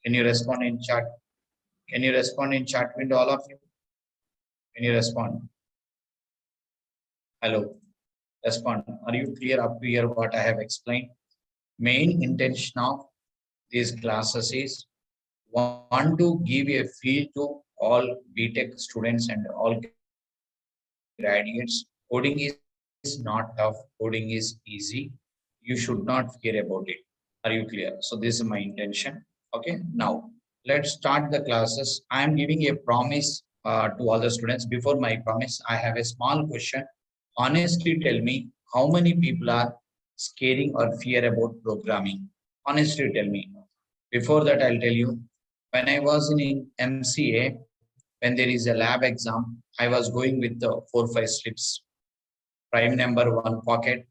Can you respond in chat? Can you respond in chat window, all of you? Can you respond? Hello, respond. Are you clear up to here what I have explained? Main intention of these classes is want to give a feel to all BTech students and all graduates. Coding is not tough, coding is easy. You should not fear about it. Are you clear? So this is my intention. Okay, now let's start the classes. I am giving a promise to all the students. Before my promise, I have a small question. Honestly, tell me how many people are scaring or fear about programming? Honestly, tell me. Before that, I'll tell you. When I was in MCA, when there is a lab exam, I was going with the 4-5 slips. Prime number one pocket,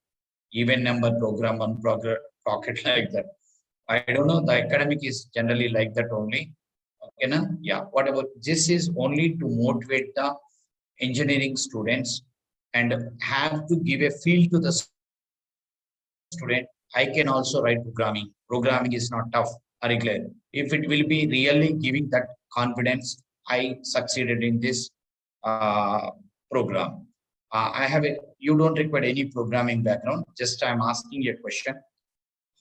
even number program one pocket like that. I don't know. The academic is generally like that only. Okay, na? Yeah. Whatever. This is only to motivate the engineering students and have to give a feel to the student. I can also write programming. Programming is not tough. Are you clear? If it will be really giving that confidence, I succeeded in this program. You don't require any programming background. Just I'm asking you a question.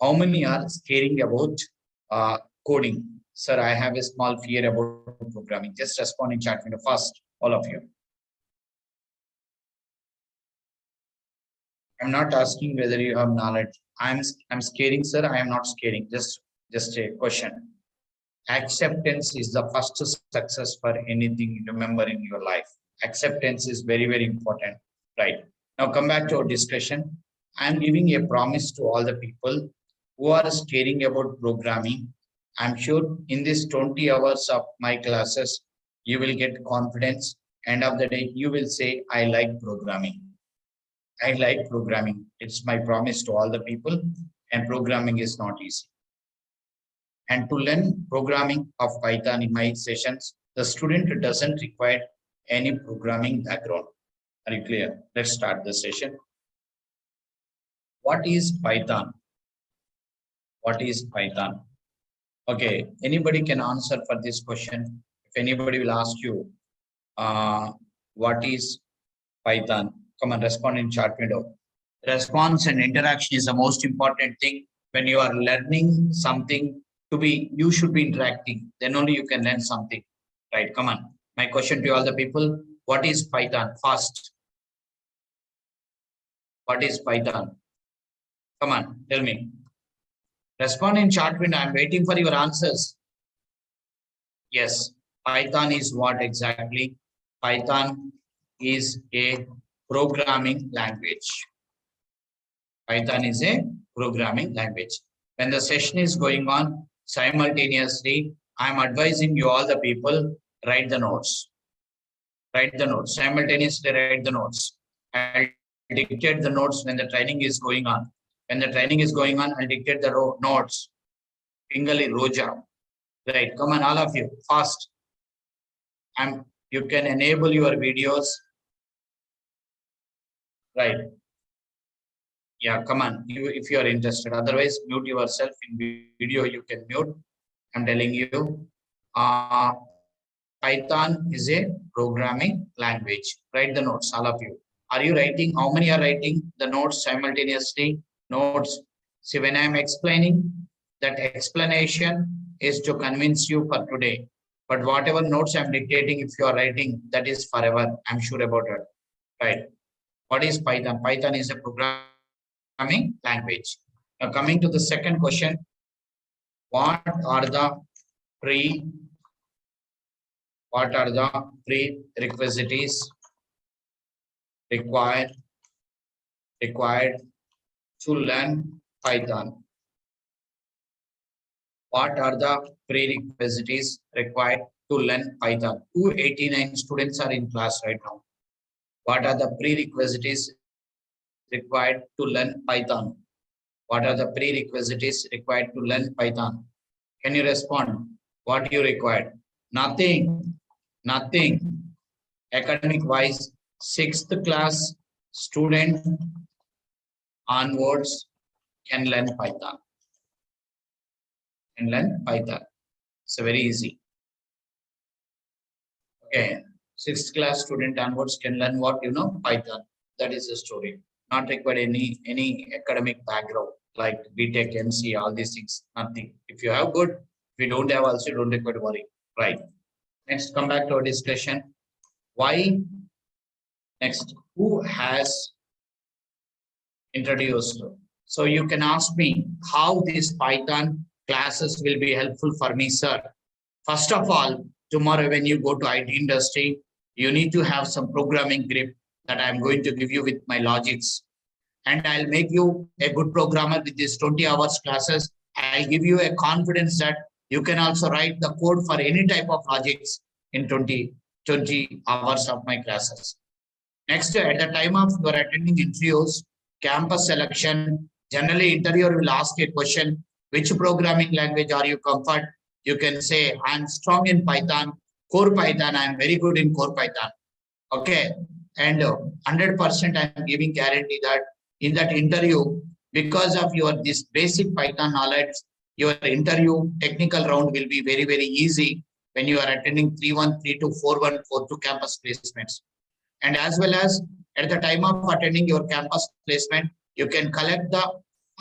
How many are scaring about coding? Sir, I have a small fear about programming. Just respond in chat window first, all of you. I'm not asking whether you have knowledge. I'm scaring, sir. I am not scaring. Just a question. Acceptance is the first success for anything you remember in your life. Acceptance is very, very important. Right. Now come back to our discussion. I'm giving a promise to all the people who are scaring about programming. I'm sure in this 20 hours of my classes, you will get confidence. End of the day, you will say, I like programming. I like programming. It's my promise to all the people, and programming is not easy. And to learn programming of Python in my sessions, the student doesn't require any programming background. Are you clear? Let's start the session. What is Python? What is Python? Okay, anybody can answer for this question. If anybody will ask you, what is Python? Come on, respond in chat window. Response and interaction is the most important thing. When you are learning something you should be interacting. Then only you can learn something. Right, come on. My question to all the people, what is Python? First. What is Python? Come on, tell me. Respond in chat window. I'm waiting for your answers. Yes, Python is what exactly? Python is a programming language. Python is a programming language. When the session is going on simultaneously, I'm advising you all the people, write the notes. Write the notes. Simultaneously write the notes. I'll dictate the notes when the training is going on. When the training is going on, I'll dictate the notes. Pingali Roja. Right, come on, all of you, fast. You can enable your videos. Right. Yeah, come on, if you are interested. Otherwise, mute yourself in video, you can mute. I'm telling you, Python is a programming language. Write the notes, all of you. Are you writing? How many are writing the notes simultaneously? Notes. See, when I'm explaining, that explanation is to convince you for today. But whatever notes I'm dictating, if you are writing, that is forever. I'm sure about it. Right. What is Python? Python is a programming language. Now coming to the second question, what are the prerequisites required to learn Python? What are the prerequisites required to learn Python? 289 students are in class right now. What are the prerequisites required to learn Python? What are the prerequisites required to learn Python? Can you respond? What you required? Nothing. Academic wise, 6th class student onwards can learn Python. It's very easy. Okay, sixth class student onwards can learn what Python. That is the story. Not required any academic background like BTech, MC, all these things. Nothing. If you have good, if you don't have also, don't require to worry. Right. Next, come back to our discussion. Why? Next, who has introduced? So you can ask me how these Python classes will be helpful for me, sir. First of all, tomorrow when you go to IT industry, you need to have some programming grip that I'm going to give you with my logics. And I'll make you a good programmer with these 20 hours classes. I'll give you a confidence that you can also write the code for any type of logics in 20 hours of my classes. Next, at the time of your attending interviews, campus selection, generally interviewer will ask a question, which programming language are you comfort? You can say, I'm strong in Python, core Python, I'm very good in core Python. Okay, and 100% I'm giving guarantee that in that interview, because of your this basic Python knowledge, your interview technical round will be very, very easy when you are attending 3-1, 3-2, 4-1, 4-2 campus placements. And as well as at the time of attending your campus placement, you can collect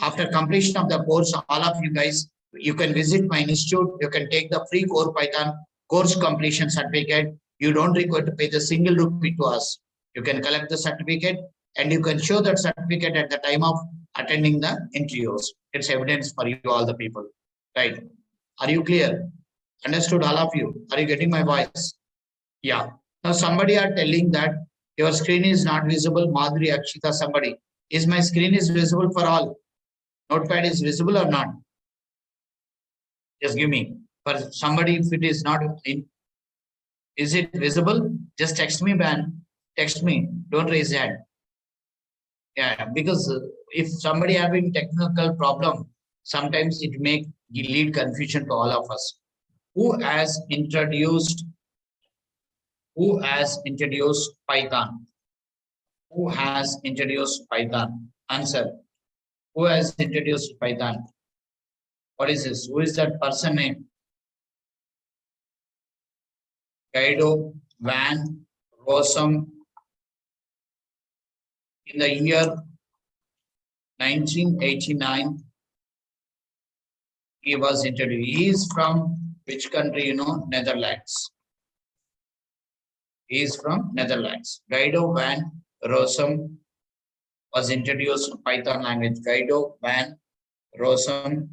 after completion of the course, all of you guys, you can visit my institute, you can take the free core Python course completion certificate. You don't require to pay the single rupee to us. You can collect the certificate and you can show that certificate at the time of attending the interviews. It's evidence for you, all the people. Right? Are you clear? Understood, all of you? Are you getting my voice? Yeah. Now somebody are telling that your screen is not visible. Madhuri, Akshita, somebody. Is my screen is visible for all? Notepad is visible or not? Just give me. For somebody, if it is not in, is it visible? Just text me, Ben. Text me. Don't raise hand. Yeah, because if somebody having technical problem, sometimes it may lead confusion to all of us. Who has introduced Python? Who has introduced Python? Answer. Who has introduced Python? What is this? Who is that person name? Guido van Rossum. In the year 1989, he was introduced. He is from which country? Netherlands. He is from Netherlands. Guido van Rossum was introduced to Python language. Guido van Rossum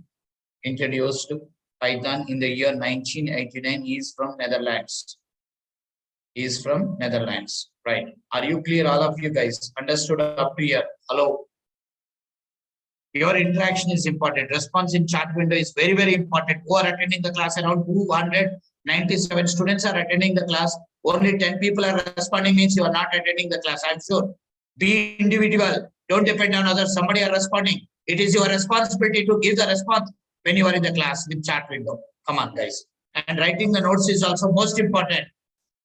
introduced Python in the year 1989. He is from Netherlands. He is from Netherlands. Right. Are you clear, all of you guys? Understood up to here? Hello. Your interaction is important. Response in chat window is very, very important. Who are attending the class? Around 297 students are attending the class. Only 10 people are responding, means you are not attending the class. I'm sure. Be individual. Don't depend on others. Somebody are responding. It is your responsibility to give the response when you are in the class with chat window. Come on, guys. And writing the notes is also most important.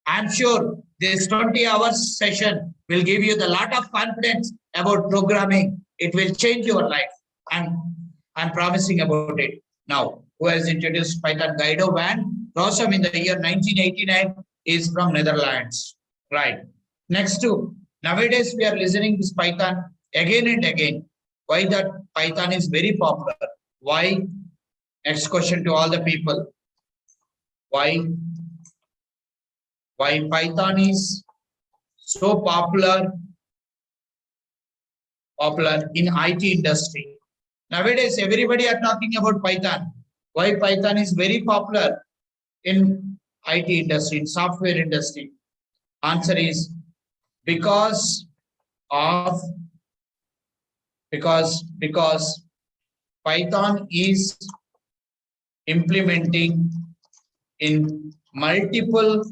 I'm sure this 20 hours session will give you the lot of confidence about programming. It will change your life. I'm promising about it. Now, who has introduced Python? Guido van Rossum in the year 1989 is from Netherlands. Right. Next to, nowadays we are listening to Python again and again. Why that Python is very popular? Why? Next question to all the people. Why Python is so popular in IT industry? Nowadays, everybody are talking about Python. Why Python is very popular in IT industry, in software industry? Answer is because Python is implementing in multiple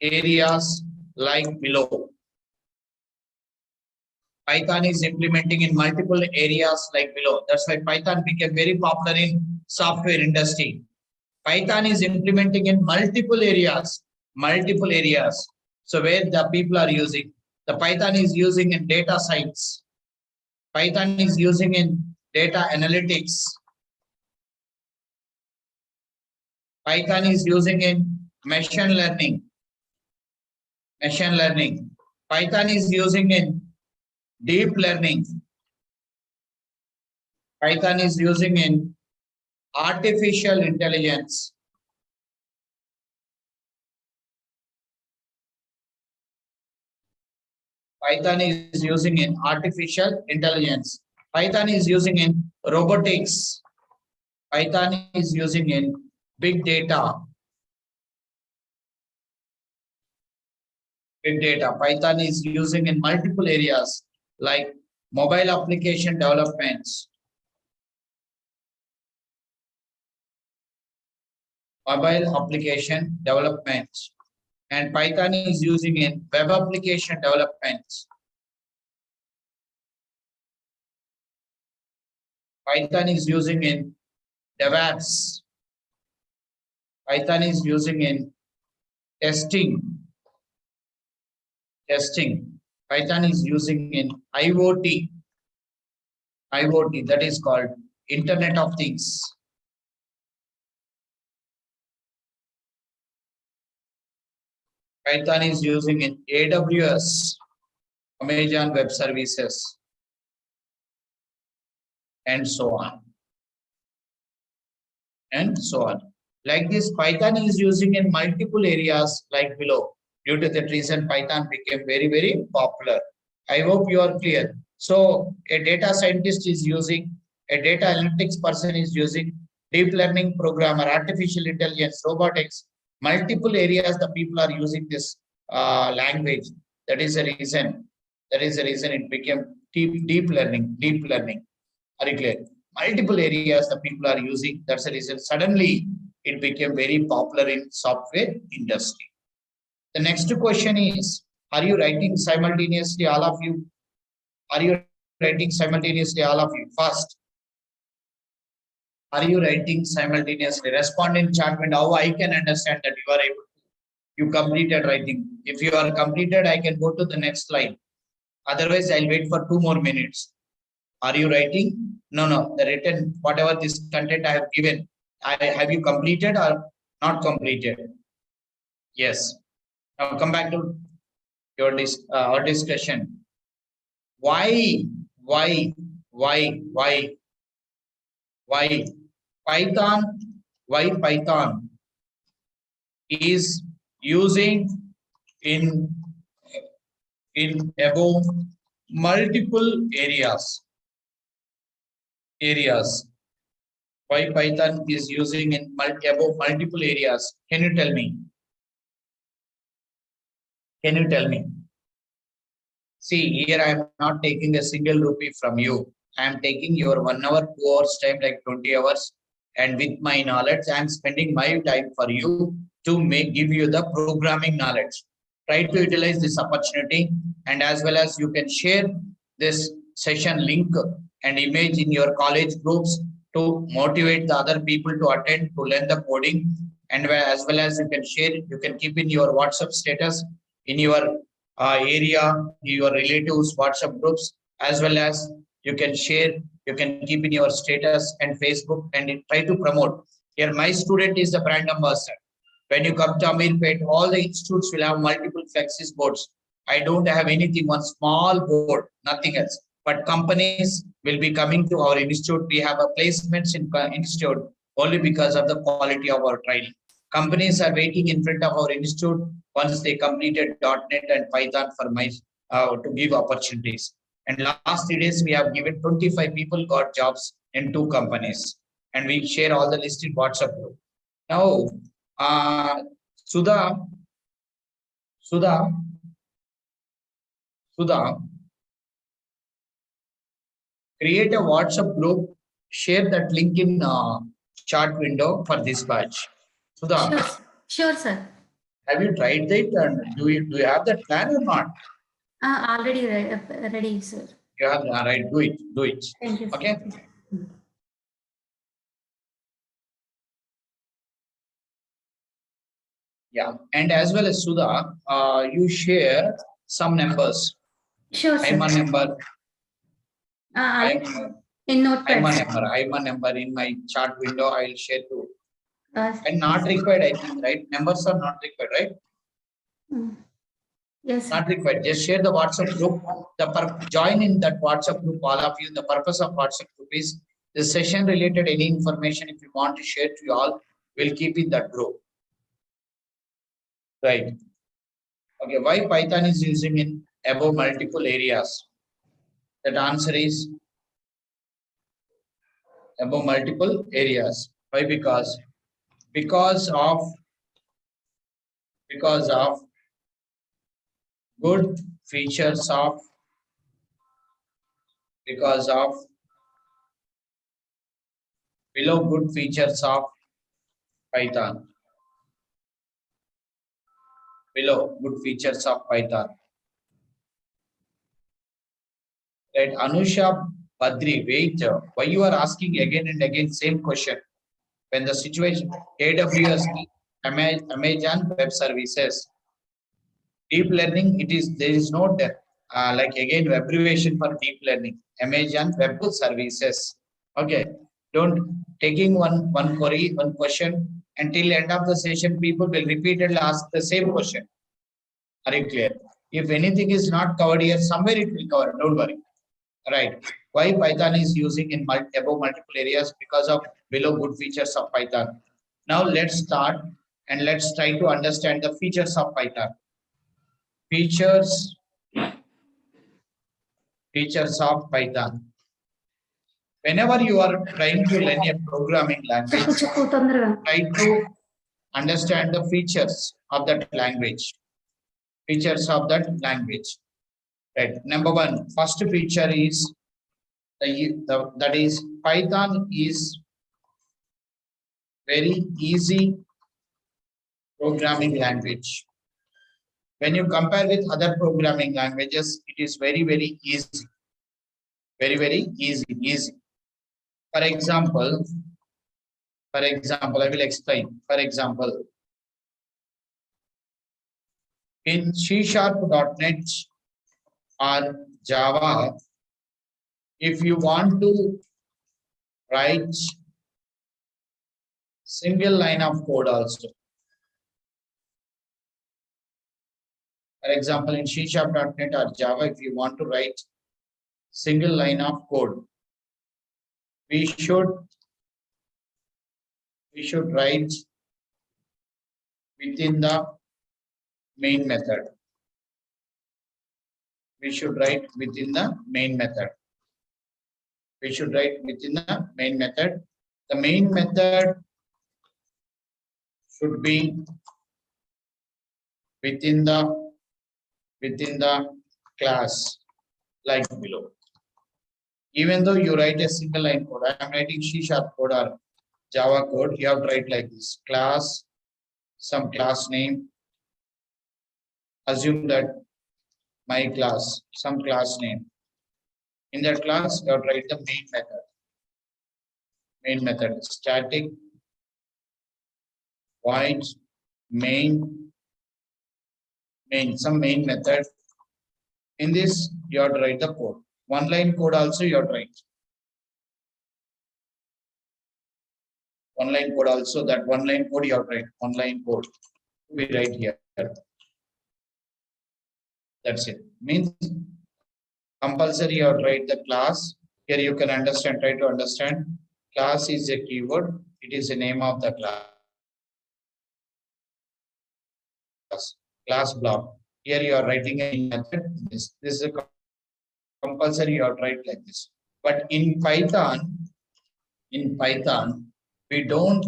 areas like below. Python is implementing in multiple areas like below. That's why Python became very popular in software industry. Python is implementing in multiple areas. So where the people are using, the Python is using in data science. Python is using in data analytics. Python is using in machine learning. Machine learning. Python is using in deep learning. Python is using in artificial intelligence. Python is using in artificial intelligence. Python is using in robotics. Python is using in big data. Big data. Python is using in multiple areas like mobile application developments. Mobile application developments. And Python is using in web application developments. Python is using in DevOps. Python is using in testing. Python is using in IoT. IoT, that is called Internet of Things. Python is using in AWS, Amazon Web Services, and so on. And so on. Like this, Python is using in multiple areas like below. Due to that reason, Python became very, very popular. I hope you are clear. So a data scientist is using, a data analytics person is using, deep learning programmer, artificial intelligence, robotics, multiple areas the people are using this language. That is the reason. That is the reason it became deep learning. Are you clear? Multiple areas the people are using. That's the reason suddenly it became very popular in software industry. The next question is, are you writing simultaneously, all of you? Are you writing simultaneously, all of you? First, are you writing simultaneously? Respond in chat window. How I can understand that you are able to. You completed writing. If you are completed, I can go to the next slide. Otherwise, I'll wait for 2 more minutes. Are you writing? No. The written, whatever this content I have given, have you completed or not completed? Yes. Now come back to your our discussion. Why Python? Why Python is using in above multiple areas. Why Python is using in above multiple areas? Can you tell me? Can you tell me? See, here I am not taking a single rupee from you. I am taking your 1 hour, 2 hours time, like 20 hours. And with my knowledge, I am spending my time for you to give you the programming knowledge. Try to utilize this opportunity, and as well as you can share this session link and image in your college groups to motivate the other people to attend, to learn the coding. And as well as you can share, you can keep in your WhatsApp status, in your area, your relatives WhatsApp groups, as well as you can share, you can keep in your status and Facebook, and try to promote. Here, my student is the brand ambassador. When you come to Amirpet, all the institutes will have multiple flexis boards. I don't have anything, one small board, nothing else. But companies will be coming to our institute. We have a placements in institute only because of the quality of our training. Companies are waiting in front of our institute once they completed .NET and Python for my to give opportunities. And last 3 days, we have given 25 people got jobs in 2 companies. And we share all the list in WhatsApp group. Now, Sudha, create a WhatsApp group, share that link in chat window for this batch. Sudha. Sure, sir. Have you tried it, and do you have that plan or not? Already ready, sir. You have, right, do it. Thank you, okay. Sir. Yeah, and as well as Sudha, you share some numbers. Sure, sir. I'm a number. In Notepad. I'm a number in my chat window. I'll share to And not required, I think, right? Numbers are not required, right? Yes. Not required. Just share the WhatsApp group. Join in that WhatsApp group, all of you. The purpose of WhatsApp group is the session related any information. If you want to share to you all, we'll keep in that group. Right. Okay. Why Python is using in above multiple areas? That answer is above multiple areas. Why? Because of good features of below good features of Python. Below good features of Python. Right, Anusha Badri, wait, why you are asking again and again same question? When the situation AWS, Amazon Web Services, deep learning, there is no like again abbreviation for deep learning. Amazon Web Services. Okay, don't taking one query, one question until end of the session. People will repeatedly ask the same question. Are you clear? If anything is not covered here, somewhere it will cover. Don't worry. Right. Why Python is using in above multiple areas? Because of below good features of Python. Now let's start and let's try to understand the features of Python. Features of Python. Whenever you are trying to learn a programming language, try to understand the features of that language. Features of that language. Right. Number one, first feature is that is Python is very easy programming language. When you compare with other programming languages, it is very, very easy. Very, very easy. For example, I will explain. For example, in C#.NET or Java, if you want to write single line of code also. For example, in C#.NET or Java, if you want to write single line of code, we should write within the main method. We should write within the main method. We should write within the main method. The main method should be within the class, like below. Even though you write a single line code, I am writing C# code or Java code, you have to write like this: class, some class name. Assume that my class, some class name. In that class, you have to write the main method. Main method, static void main, some main method. In this, you have to write the code. One line code also you have to write. One line code also, that one line code you have to write. One line code we write here. That's it. Means compulsory you have to write the class. Here you can understand, try to understand. Class is a keyword. It is the name of the class. Class block. Here you are writing a method. This is a compulsory you have to write like this. But in Python, we don't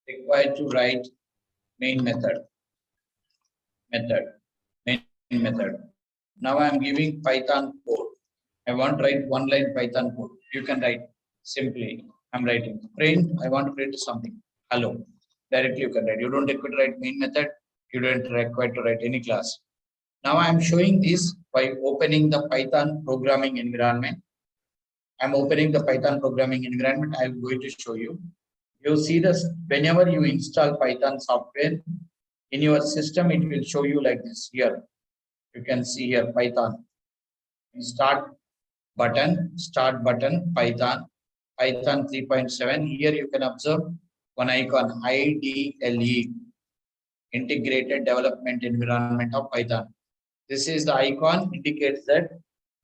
require to write main method. Main method. Now I am giving Python code. I want to write one line Python code. You can write simply. I'm writing print. I want to print something. Hello. Directly you can write. You don't require to write main method. You don't require to write any class. Now I am showing this by opening the Python programming environment. I'm opening the Python programming environment. I'm going to show you. You see this whenever you install Python software in your system, it will show you like this here. You can see here Python. You start button, start button, Python 3.7. Here you can observe one icon, IDLE, Integrated Development Environment of Python. This is the icon, indicates that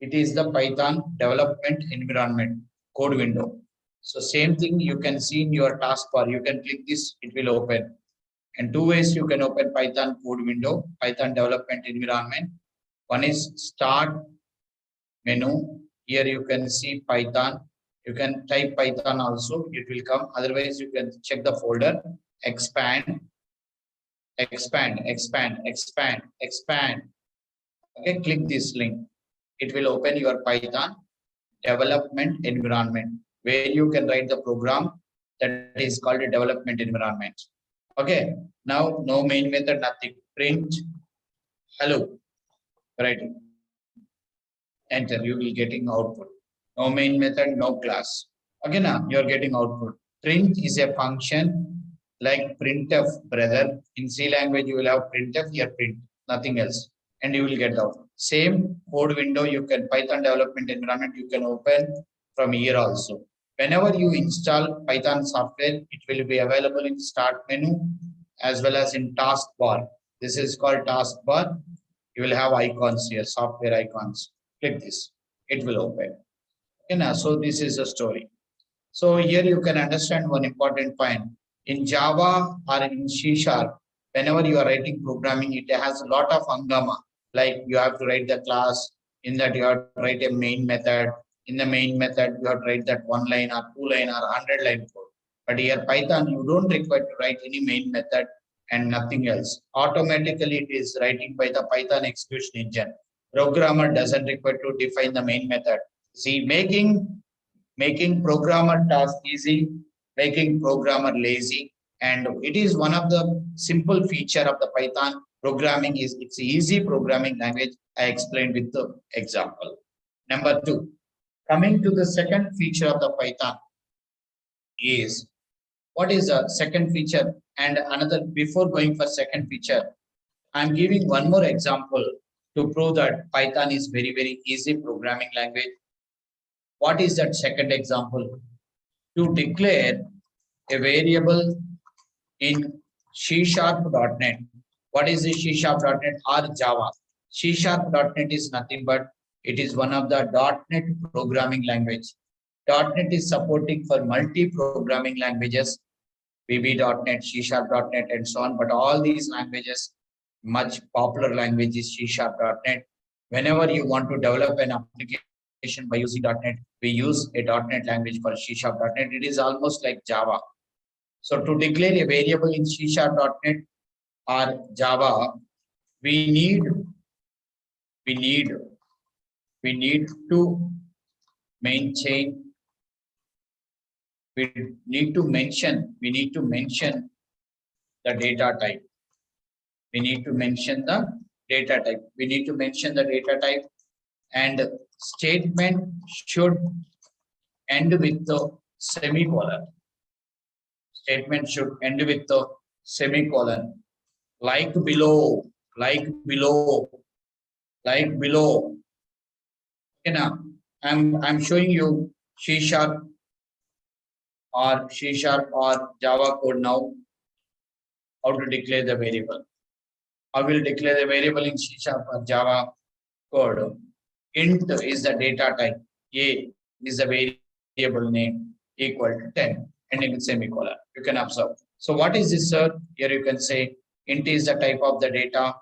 it is the Python development environment code window. So same thing you can see in your taskbar. You can click this, it will open. And two ways you can open Python code window, Python development environment. One is start menu. Here you can see Python. You can type Python also, it will come. Otherwise, you can check the folder, expand. Okay, click this link. It will open your Python development environment where you can write the program that is called a development environment. Okay, now no main method, nothing. Print hello, right? Enter, you will getting output. No main method, no class. Okay, now you are getting output. Print is a function like printf, brother. In C language, you will have printf, here print, nothing else. And you will get out. Same code window, you can Python development environment, you can open from here also. Whenever you install Python software, it will be available in start menu as well as in taskbar. This is called taskbar. You will have icons here, software icons. Click this, it will open. Okay, now, so this is the story. So here you can understand one important point. In Java or in C#, whenever you are writing programming, it has a lot of hangama. Like you have to write the class, in that you have to write a main method. In the main method, you have to write that 1 line or 2 line or 100 line code. But here Python, you don't require to write any main method and nothing else. Automatically, it is writing by the Python execution engine. Programmer doesn't require to define the main method. See, making programmer task easy, making programmer lazy, and it is one of the simple feature of the Python programming. Is it's easy programming language. I explained with the example. Number 2, coming to the second feature of the Python is, what is the second feature? And another, before going for second feature, I'm giving one more example to prove that Python is very easy programming language. What is that second example? To declare a variable in C#.NET. What is the C#.NET or Java? C#.NET is nothing but it is one of the .NET programming language. .NET is supporting for multi-programming languages, VB.NET, C#.NET, and so on. But all these languages, much popular language is C#.NET. Whenever you want to develop an application by using .NET, we use a .NET language called C#.NET. It is almost like Java. So to declare a variable in C#.NET or Java, we need to maintain. We need to mention the data type. We need to mention the data type. And statement should end with the semicolon. Statement should end with the semicolon. Like below. Okay, now I'm showing you C# or Java code now. How to declare the variable? I will declare the variable in C# or Java code. Int is the data type. A is the variable name equal to 10, ending with semicolon. You can observe. So what is this, sir? Here you can say int is the type of the data.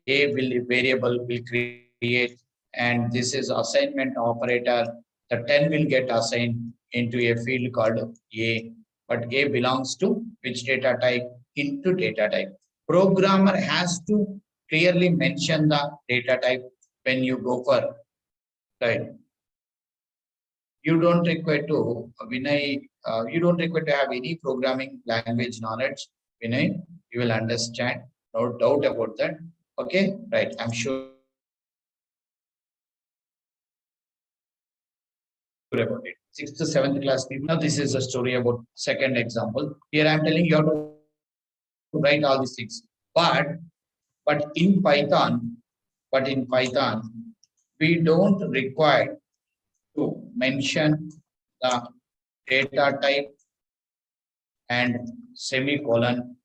Variable will create, and this is assignment operator. The 10 will get assigned into a field called A, but A belongs to which data type? Into data type. Programmer has to clearly mention the data type when you go for, right? You don't require to, Vinay, you don't require to have any programming language knowledge. Vinay, you will understand, no doubt about that. Okay, right, I'm sure about it. 6th to 7th class people. Now this is a story about second example. Here I'm telling you how to write all these things. But in Python, we don't require mention the data type and semicolon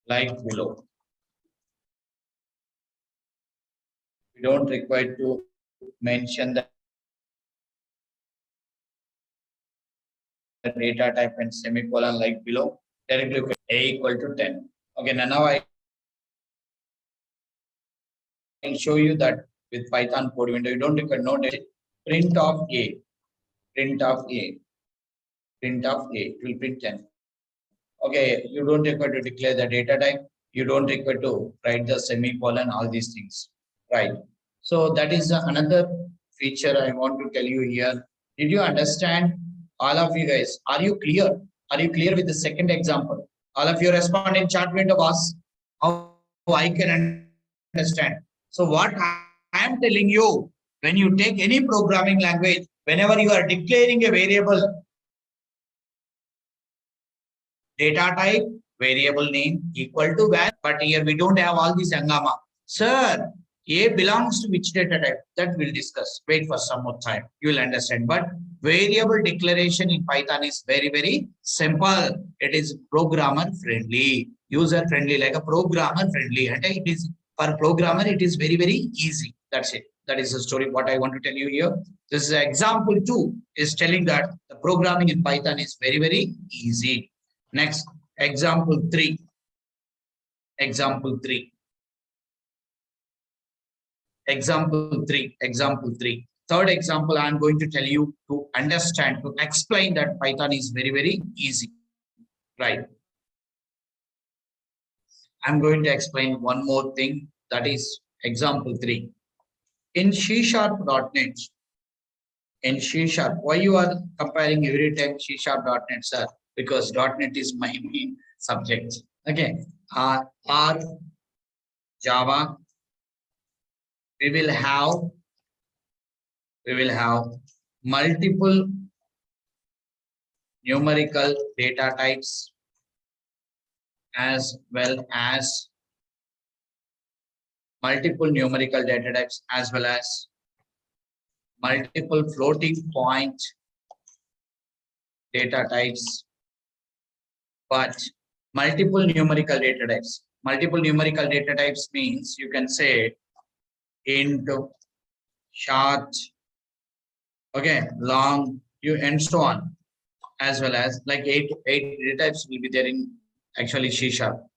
like below. We don't require to mention the data type and semicolon like below. Directly a equal to 10. Okay, now I will show you that with Python code window, you don't require no data. Print of a, print of a, print of a, it will print 10. Okay, you don't require to declare the data type. You don't require to write the semicolon, all these things, right? So that is another feature I want to tell you here. Did you understand? All of you guys, are you clear? Are you clear with the second example? All of you respond in chat window, boss. How I can understand. So what I am telling you, when you take any programming language, whenever you are declaring a variable, data type, variable name equal to value, but here we don't have all this hangama. Sir, A belongs to which data type? That we'll discuss. Wait for some more time. You will understand. But variable declaration in Python is very, very simple. It is programmer friendly, user friendly, like a programmer friendly. And it is for programmer, it is very, very easy. That's it. That is the story. What I want to tell you here. This is example 2 is telling that the programming in Python is very, very easy. Next, example 3. Example 3. Example 3. Example 3. Third example, I'm going to tell you to understand, to explain that Python is very, very easy. Right. I'm going to explain one more thing. That is example 3. In C#.NET, in C#, why you are comparing every time C#.NET, sir? Because .NET is my main subject. Okay. R, Java, we will have multiple numerical data types as well as multiple numerical data types as well as multiple floating point data types, but multiple numerical data types. Multiple numerical data types means you can say int, short, okay, long, you and so on, as well as like eight data types will be there in actually C#.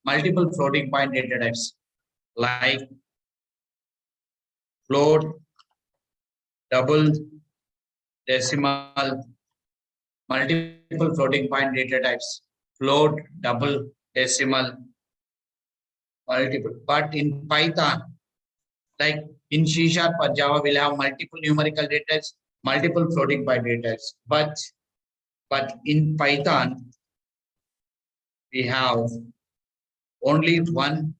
Multiple floating point data types like float, double, decimal, multiple floating point data types, float, double, decimal, multiple. But in Python, like in C# or Java, we'll have multiple numerical data types, multiple floating point data types. But in Python, we have only one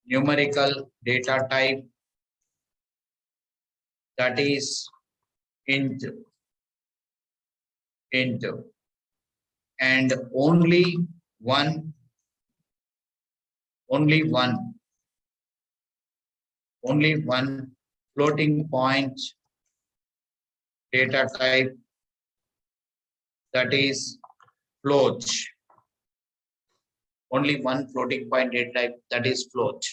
numerical data type, that is int, and only one floating point data type, that is float. Only one floating point data type, that is float.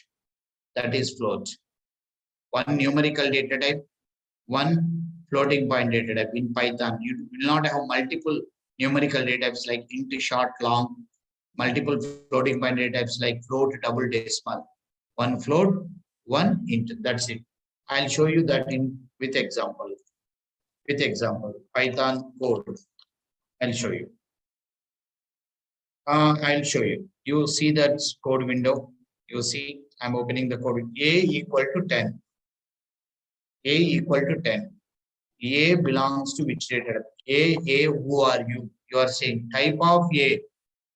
One numerical data type, one floating point data type. In Python, you will not have multiple numerical data types like int, short, long, multiple floating point data types like float, double, decimal. One float, one int. That's it. I'll show you that with example. Python code. I'll show you. You see that code window. You see, I'm opening the code. A equal to 10. A equal to 10. A belongs to which data type? A, who are you? You are saying type of A.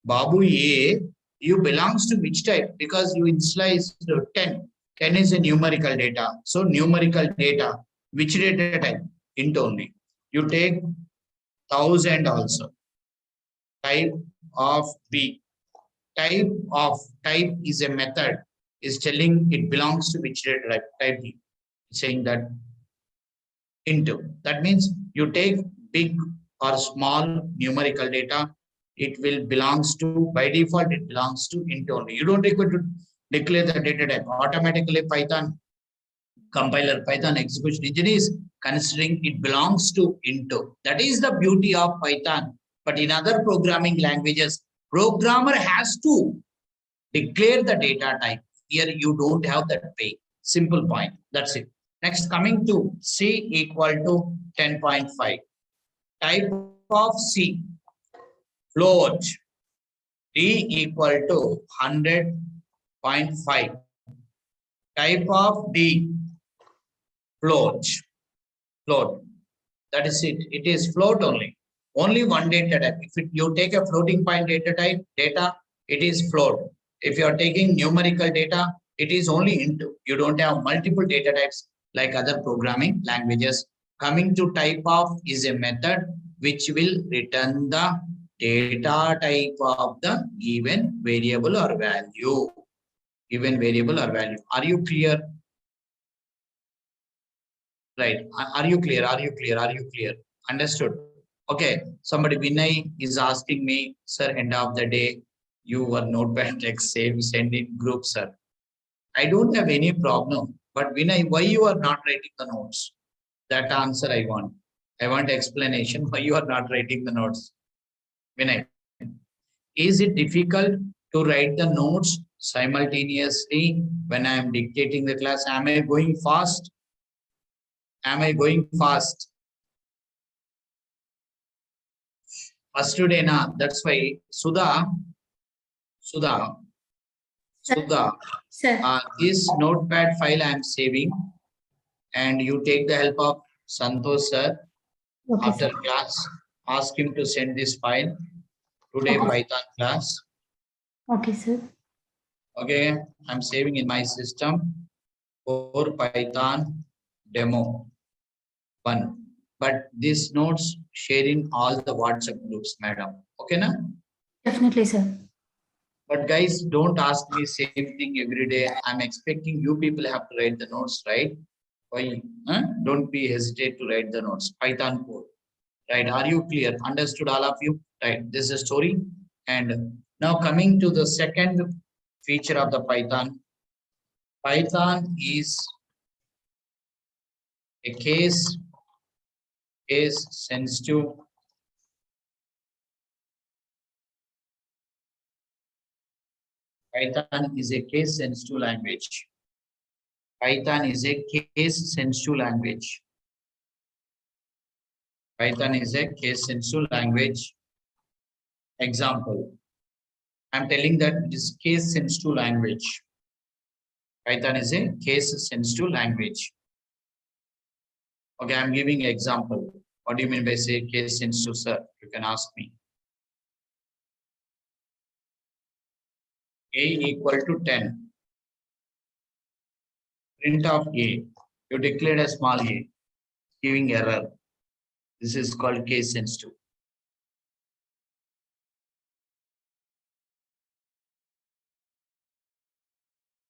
Babu A, you belongs to which type? Because you initialize 10. 10 is a numerical data. So numerical data, which data type? Int only. You take 1000 also. Type of B. Type is a method, is telling it belongs to which data type. Type B. Saying that into. That means you take big or small numerical data, it will belongs to, by default, it belongs to int only. You don't require to declare the data type. Automatically Python compiler, Python execution engine is considering it belongs to into. That is the beauty of Python. But in other programming languages, programmer has to declare the data type. Here you don't have that way. Simple point. That's it. Next, coming to C equal to 10.5. Type of C, float. D equal to 100.5. Type of D, float. Float. That is it. It is float only. Only one data type. If you take a floating point data type, it is float. If you are taking numerical data, it is only into. You don't have multiple data types like other programming languages. Coming to type of is a method which will return the data type of the given variable or value. Given variable or value. Are you clear? Right. Are you clear? Are you clear? Are you clear? Understood. Okay. Somebody, Vinay, is asking me, sir, end of the day, you were notepad text send in group, sir. I don't have any problem. But Vinay, why you are not writing the notes? That answer I want. I want explanation why you are not writing the notes. Vinay, is it difficult to write the notes simultaneously when I am dictating the class? Am I going fast? Am I going fast? First today, na, that's why Sudha, Sir. this notepad file I am saving, and you take the help of Santosh sir. Okay, After sir. class, ask him to send this file today. Okay. Python class. Okay, sir. Okay, I'm saving in my system for Python demo 1. But these notes share in all the WhatsApp groups, madam. Okay, na? Definitely, sir. But guys, don't ask me same thing every day. I'm expecting you people have to write the notes, right? Why? Huh? Don't be hesitate to write the notes. Python code. Right? Are you clear? Understood, all of you? Right? This is a story. And now coming to the second feature of the Python. Python is a case sensitive Python is a case sensitive language. Python is a case sensitive language. Python is a case sensitive language. Example, I'm telling that it is case sensitive language. Python is a case sensitive language. Okay, I'm giving an example. What do you mean by say case sensitive, sir? You can ask me. A equal to 10. Print of A. You declared a small a, giving error. This is called case sensitive.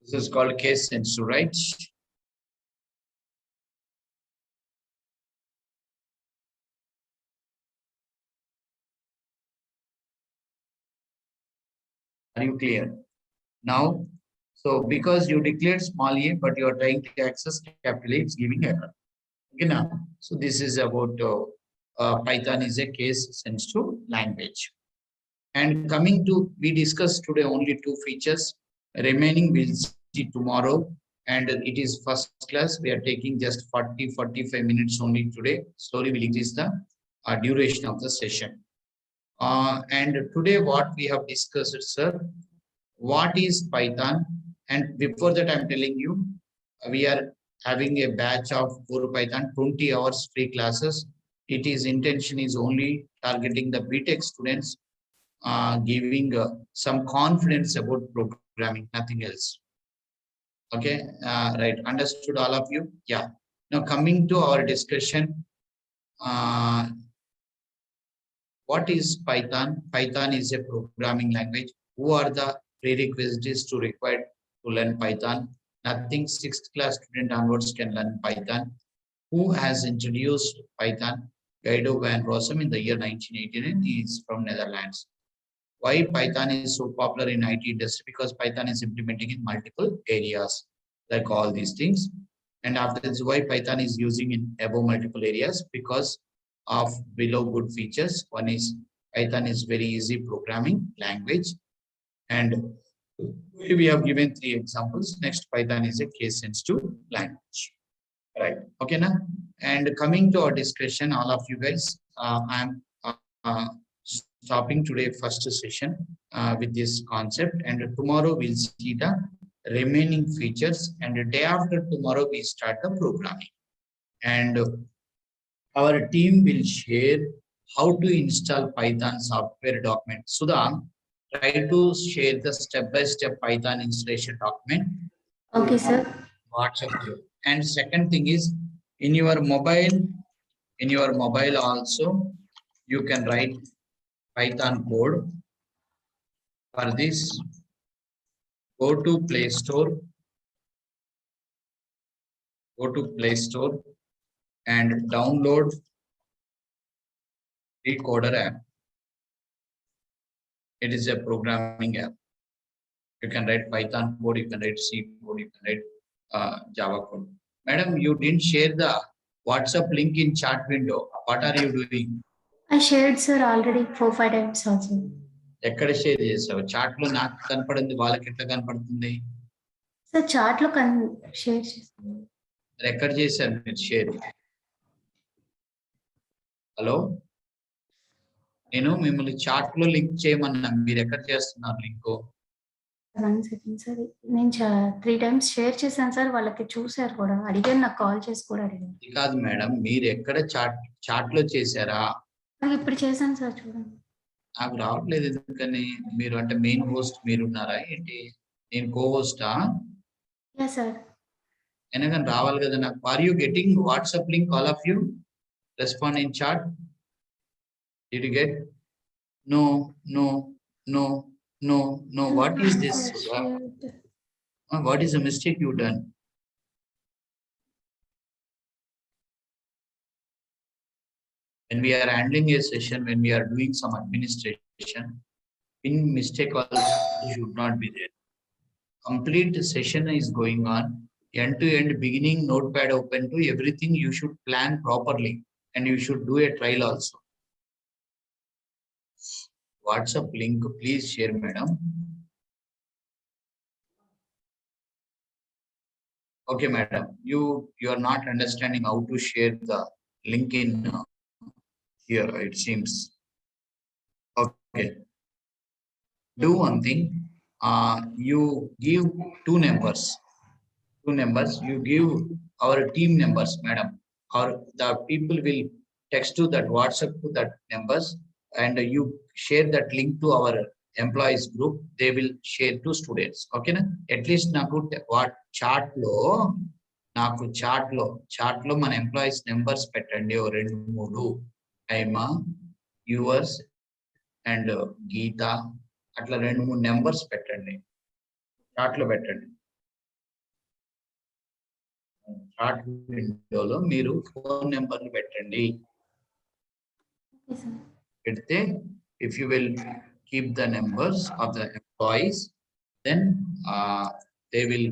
This is called case sensitive, right? Are you clear? Now, so because you declared small a, but you are trying to access capital A, it's giving error. Okay, now, so this is about Python is a case sensitive language. And coming to, we discussed today only 2 features. Remaining we'll see tomorrow. And it is first class. We are taking just 40-45 minutes only today. Slowly we'll increase the duration of the session. And today what we have discussed, sir, what is Python? And before that, I'm telling you, we are having a batch of Core Python 20 hours free classes. It is intention is only targeting the BTech students, giving some confidence about programming, nothing else. Okay, right, understood all of you? Yeah. Now coming to our discussion, what is Python? Python is a programming language. Who are the prerequisites to required to learn Python? Nothing 6th class student onwards can learn Python. who has introduced Python? Guido van Rossum in the year 1989. He is from Netherlands. Why Python is so popular in IT industry? Because Python is implementing in multiple areas, like all these things. And after this, why Python is using in above multiple areas? Because of below good features. One is Python is very easy programming language, and we have given 3 examples. Next, Python is a case sensitive language. Right. Okay, now. And coming to our discussion, all of you guys, I'm uh, stopping today first session with this concept, and tomorrow we'll see the remaining features, and the day after tomorrow we start the programming. And our team will share how to install Python software document. Sudha, try to share the step-by-step Python installation document. Okay, sir. WhatsApp group. And second thing is, in your mobile also, you can write Python code. For this, go to Play Store, and download Decoder app. It is a programming app. You can write Python code, you can write C code, you can write Java code. Madam, you didn't share the WhatsApp link in chat window. What are you doing? I shared, sir, already 4-5 times also. ఎక్కడ share చేసావు? Chat లో నాకు కనపడింది, వాళ్ళకి ఎట్లా కనపడుతుంది? Sir chat లో share చేస్తాను. ఎక్కడ చేశారు మీరు షేర్? హలో, నేను మిమ్మల్ని చాట్ లో లింక్ చేయమన్నా, మీరు ఎక్కడ చేస్తున్నారు లింక్? 1 సెకండ్ సార్, నేను 3 టైమ్స్ షేర్ చేశాను సార్, వాళ్ళకి చూసారు కూడా, అడిగారు, నాకు కాల్ చేసి కూడా అడిగారు. ఇది కాదు మేడం, మీరు ఎక్కడ చాట్ లో చేశారా? ఇప్పుడు చేశాను సార్, చూడండి. నాకు రావట్లేదు ఎందుకని? మీరు అంటే మెయిన్ హోస్ట్ మీరు ఉన్నారా ఏంటి? నేను కో హోస్టా? సార్. ఎందుకని రావాలి కదా నాకు. Are you getting WhatsApp link all of you? Respond in chat. Did you get? No. What is this? What is the mistake you done? When we are handling a session, when we are doing some administration, in mistake also should not be there. Complete session is going on, end to end, beginning, notepad open to everything. You should plan properly, and you should do a trial also. WhatsApp link, please share, madam. Okay, madam, you are not understanding how to share the link in here, it seems. Okay, do one thing. You give two numbers. You give our team members, madam, or the people will text to that WhatsApp to that numbers, and you share that link to our employees group. They will share to students. Okay na? At least naku what chat lo మన employees numbers పెట్టండి, ఓ 2-3. ఐమా, yours and గీత, అట్లా 2-3 numbers పెట్టండి, chat లో పెట్టండి. Chat విండోలో మీరు phone నెంబర్లు పెట్టండి. పెడితే if you will keep the numbers of the employees, then they will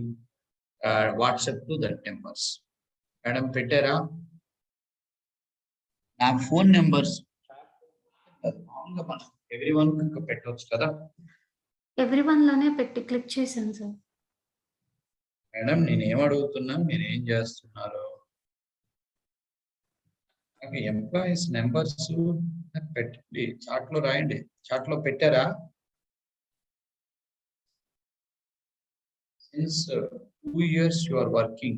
WhatsApp to the numbers. Madam, పెట్టారా? నా ఫోన్ నెంబర్స్ ఎవ్రీవన్ పెట్టవచ్చు కదా? ఎవ్రీవన్ లోనే పెట్టి క్లిక్ చేశాను సార్. మేడం, నేను ఏం అడుగుతున్నా, మీరు ఏం చేస్తున్నారు? ఎంప్లాయీస్ నెంబర్స్ పెట్టండి, చాట్ లో రాయండి. చాట్ లో పెట్టారా? Since 2 years you are working,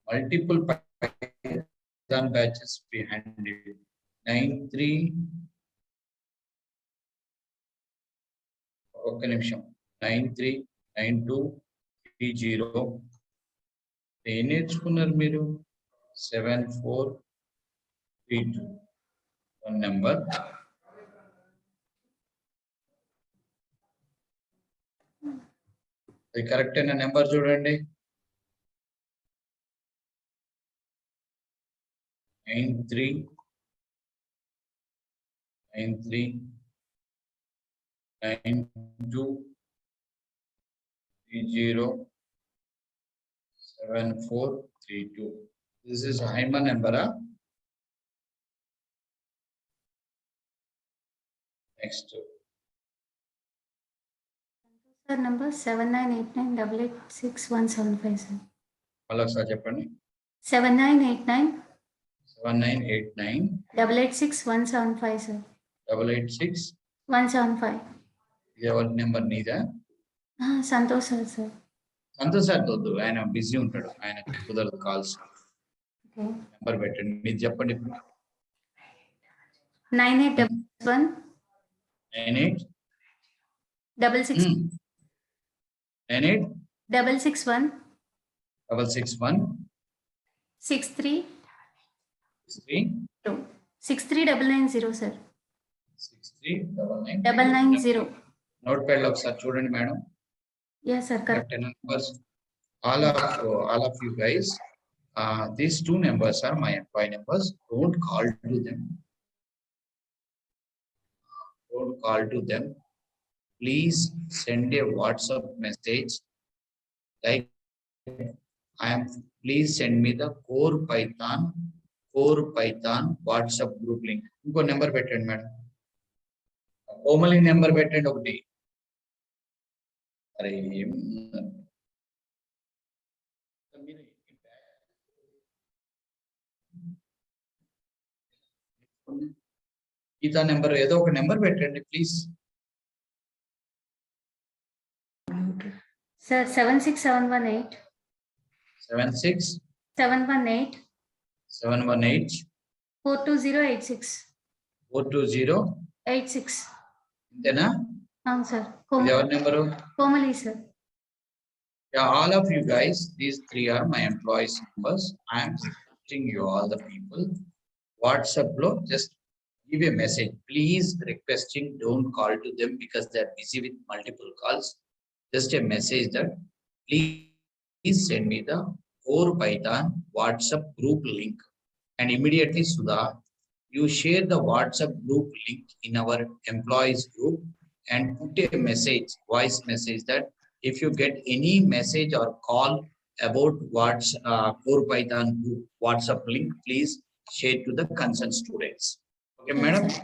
multiple Python batches behind it. 93 ఒక్క నిమిషం, 939230. ఏం నేర్చుకున్నారు మీరు? 7432 one number. అది కరెక్ట్ అయిన నెంబర్ చూడండి. 93 92 30 7432. This is Hyman number. Next. Sir, number 7989886175, sir. Malaksa చెప్పండి. 7989 7989 886175, sir. 886 175. ఇది ఎవరి నెంబర్ నీదా? Santosh sir sir. Santosh sir వద్దు, ఆయన బిజీ ఉంటాడు, ఆయన కుదరదు కాల్స్. ఓకే. నెంబర్ పెట్టండి, మీరు చెప్పండి. 9811 98 66 98 661 661 63 3 63990, sir. 63990. నోట్ ప్యాడ్ లో ఒకసారి చూడండి madam. Yes, sir. Correct. Numbers. All of you guys. These two numbers are my employee numbers. Don't call to them. Don't call to them. Please send a WhatsApp message. Like, please send me the core Python WhatsApp group link. ఇంకో number పెట్టండి madam. Komali number పెట్టండి ఒకటి. అరే Gita number ఏదో ఒక number పెట్టండి please. Sir, 76718 76 718 718 42086 42086. ఇంతేనా? అవును సార్. ఎవరి number? Komali sir. Yeah, all of you guys, these three are my employees numbers. I am requesting you all the people. WhatsApp lo just give a message. Please requesting, don't call to them because they are busy with multiple calls. Just a message that please send me the core Python WhatsApp group link. And immediately, Sudha, you share the WhatsApp group link in our employees group and put a message, voice message, that if you get any message or call about core Python group WhatsApp link, please share to the concerned students. Okay, Yes, madam? sir.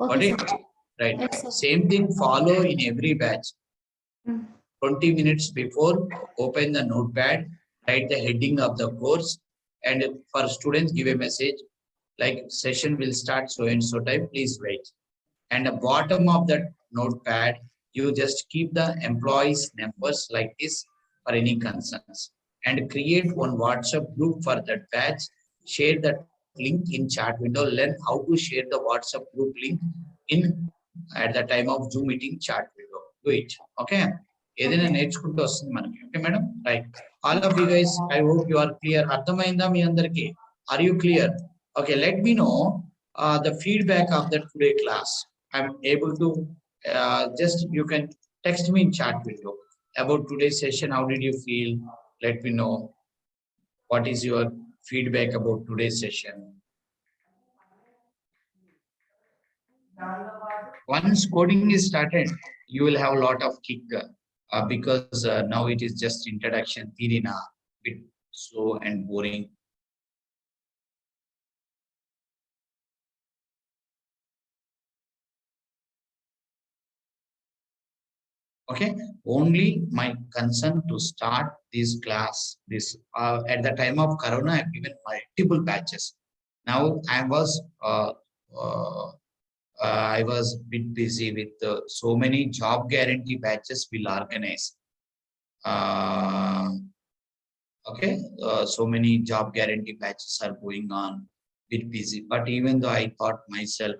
Okay, Got it? sir. Right. Yes, sir. Same thing follow in every batch. 20 minutes before, open the notepad, write the heading of the course, and for students, give a message like session will start so and so time, please wait. And the bottom of that notepad, you just keep the employees numbers like this for any concerns, and create one WhatsApp group for that batch. Share that link in chat window. Learn how to share the WhatsApp group link in at the time of Zoom meeting chat window. Do it. Okay. ఏదైనా నేర్చుకుంటూ వస్తుంది మనకి. Okay madam, right. All of you guys, I hope you are clear. అర్థమైందా మీ అందరికి? Are you clear? Okay, let me know the feedback of the today class. I'm able to just you can text me in chat window about today's session. How did you feel? Let me know what is your feedback about today's session. Once coding is started, you will have a lot of kick because now it is just introduction theory now, bit slow and boring. Okay, only my concern to start this class, at the time of Corona, I've given multiple batches. Now I was a bit busy with so many job guarantee batches will organize. Okay, so many job guarantee batches are going on, bit busy. But even though I thought myself,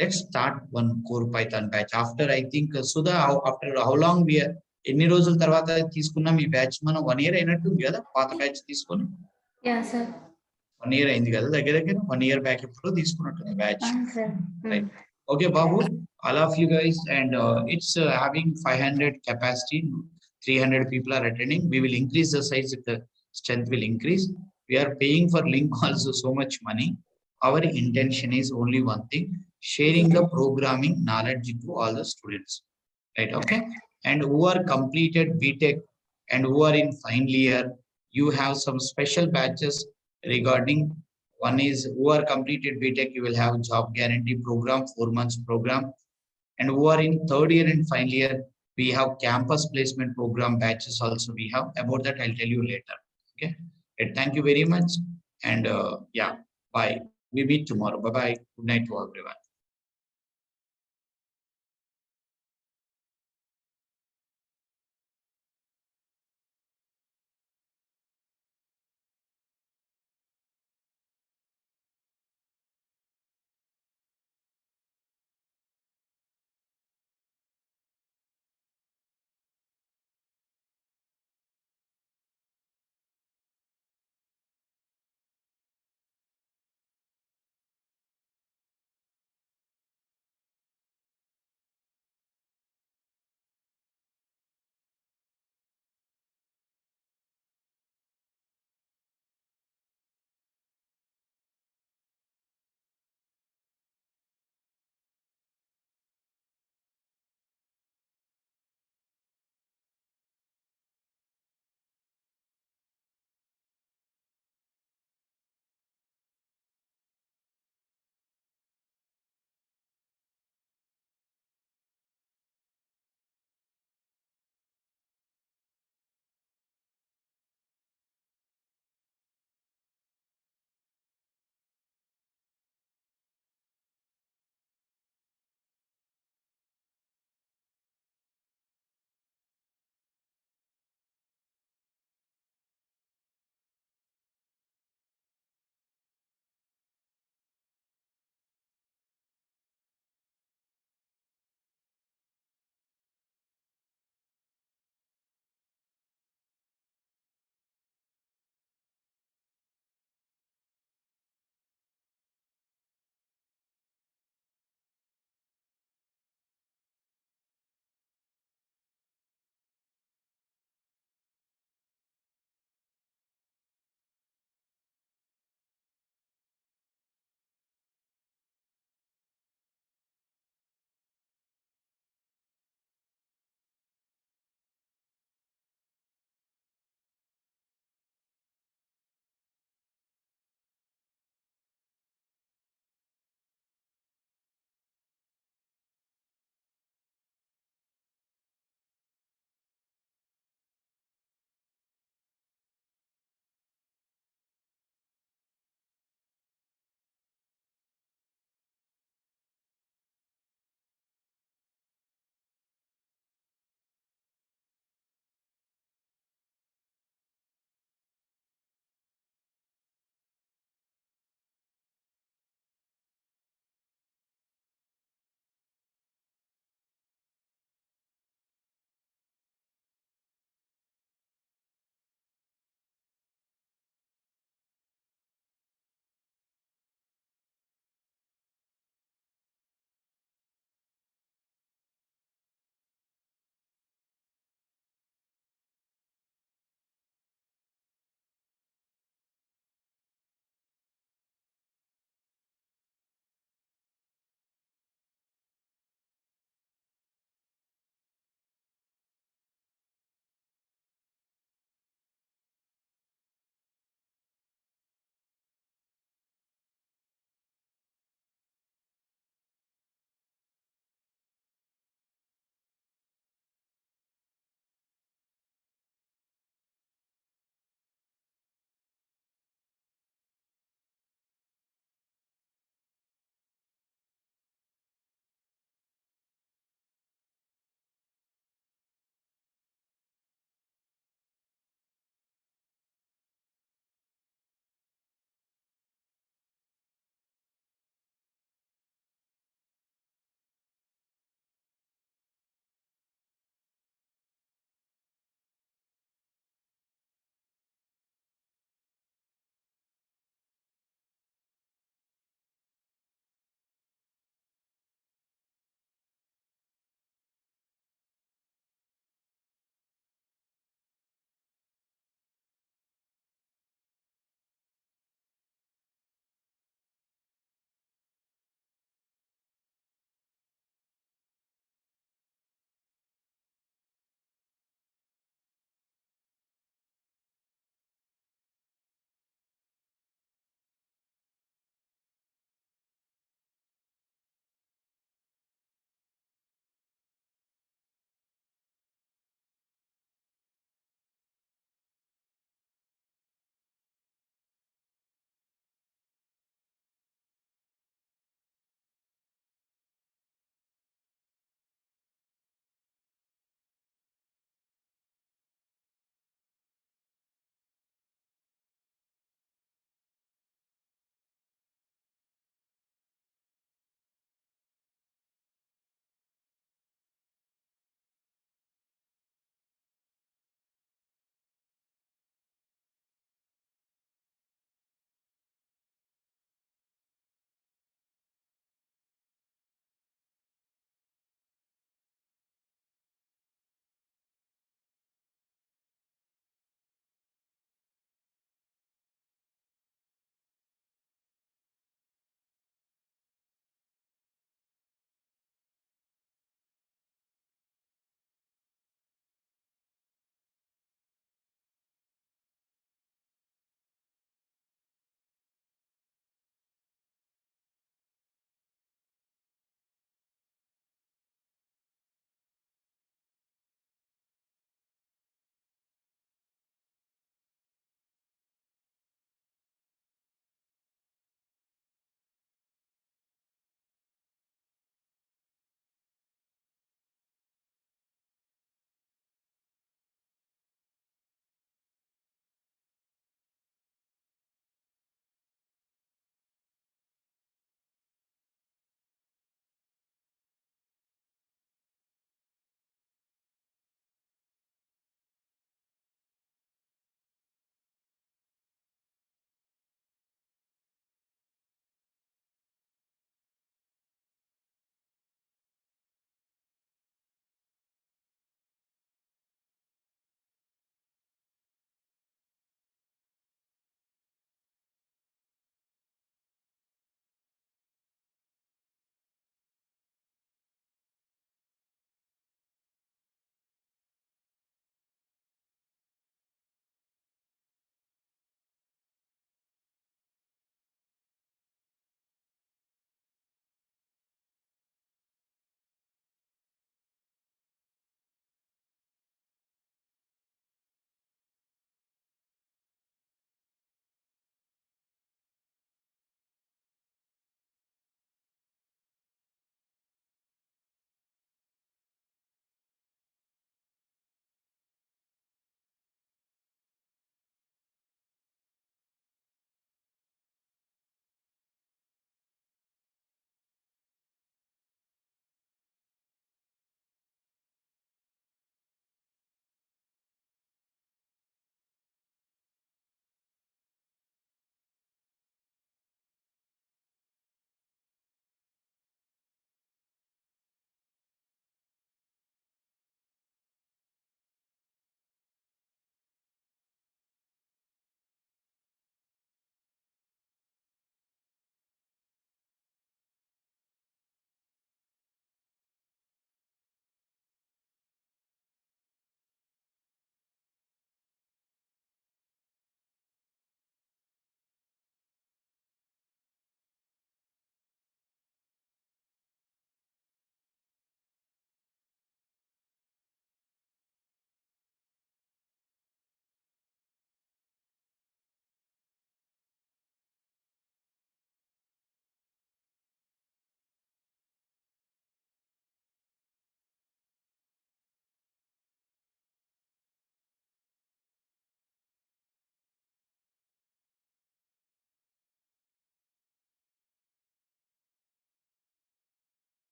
let's start one core Python batch. After I think Sudha, after how long we are, ఎన్ని రోజుల తర్వాత తీసుకున్నాం ఈ batch? మనం 1 year అయినట్టుంది కదా పాత batch తీసుకొని. Yeah, sir. 1 year అయింది కదా, దగ్గర 1 year బ్యాక్ ఎప్పుడో తీసుకున్నట్టుంది batch. Right. Okay, Babu, all of you guys, and it's having 500 capacity, 300 people are attending. We will increase the size if the strength will increase. We are paying for link also so much money. our intention is only one thing, sharing the programming knowledge to all the students, right? Okay. And who are completed BTech and who are in final year, you have some special batches regarding. One is who are completed BTech, you will have job guarantee program, 4 months program. And who are in third year and final year, we have campus placement program batches also we have. About that, I'll tell you later. Okay. And thank you very much. And yeah, bye. We meet tomorrow. Bye bye. Good night to everyone.